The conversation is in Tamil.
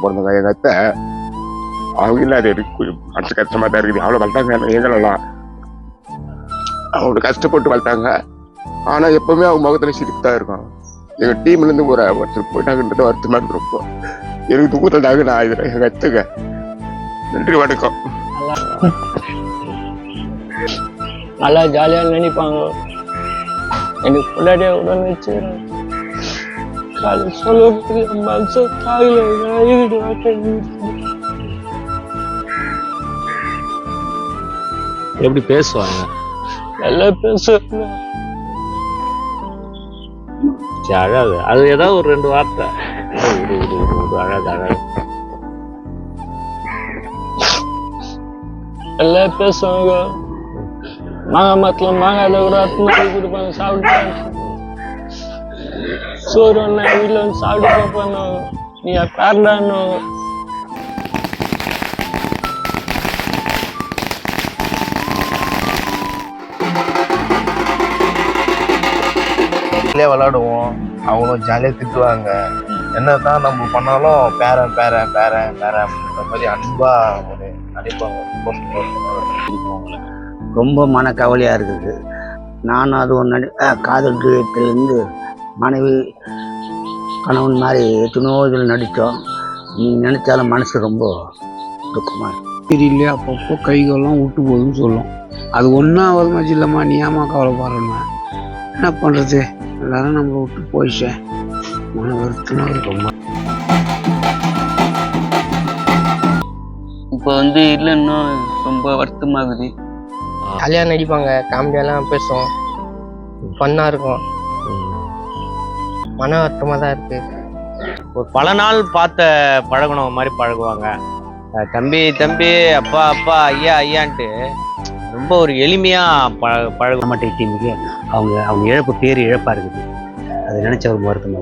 பிறந்தவங்க எங்கள் அத்தை அவங்க இல்லை அது மனசு கஷ்டமாக தான் இருக்குது. அவ்வளோ வளர்த்தாங்க எங்களெல்லாம் அவங்களோட கஷ்டப்பட்டு வளர்த்தாங்க. ஆனால் எப்பவுமே அவங்க முகத்துல சிரிப்பு தான் இருக்கும். எங்கள் டீம்லேருந்து ஒருத்தர் போயிட்டாங்கன்றது வருத்தமாக இருக்கு ரொம்ப. எனக்கு தூக்கத்தாங்க நான் இதில் எங்கள் அத்தைங்க. நன்றி வணக்கம். நல்லா ஜாலியாக நினைப்பாங்க. எனக்கு பொண்டாட்டியா உடனே வச்சுக்கிறேன். காலை சொல்லுறதுக்கு மனசு தாயில எப்படி பேசுவாங்க? நல்லா பேசுவாங்க. அழகு. அது ஏதாவது ஒரு 2 வார்த்தை அழகு அழகு நல்லா பேசுவாங்க. மாங்காய் மரத்தில் மாங்காயில் கூட அர்த்தம் கொடுப்பாங்க. சாப்பிட்டு சோறு ஒன்று வீட்டில் வந்து சாப்பிட்டு பார்ப்பாங்க. நீ பேரண்டான்னு விளையாடுவோம். அவங்களும் ஜாலியாக திட்டுவாங்க. என்னதான் நம்ம பண்ணாலும் பேரன் பேரன் பேரன் பேரன் அப்படின்ற மாதிரி அன்பா ஒரு நடிப்பாங்க. ரொம்ப மனக்கவலையாக இருக்குது. நானும் அது ஒன்று காதல் துயரத்திலேருந்து மனைவி கணவன் மாதிரி எத்தனையோ இதில் நடித்தோம். நீங்கள் நினச்சாலும் மனசு ரொம்ப துக்கமாக இருக்குது. தெரியலையே அப்பப்போ கைகள்லாம் விட்டு போகுதுன்னு சொல்லும். அது ஒன்றும் ஒரு மாதிரி இல்லைம்மா, நீ ஏமா கவலைப்படுறேம்மா. என்ன பண்ணுறது, எல்லாரும் நம்மளை விட்டு போயிச்சேன். மன வருத்தமாக இருக்கும்மா. இப்போ வந்து இல்லைன்னா ரொம்ப வருத்தமாகுது. ஜாலியாக நடிப்பாங்க, காமெடியெல்லாம் பேசுவோம், ஃபன்னாக இருக்கும். மன வருத்தமாக தான் இருக்குது. ஒரு பல நாள் பார்த்த பழகணும் மாதிரி பழகுவாங்க. தம்பி தம்பி, அப்பா அப்பா, ஐயா ஐயான்ட்டு ரொம்ப ஒரு எளிமையாக பழக மாட்டே டீமுக்கு அவங்க இழப்பு பேர் இழப்பாக இருக்குது. அதை நினச்ச ஒரு வருத்தமாக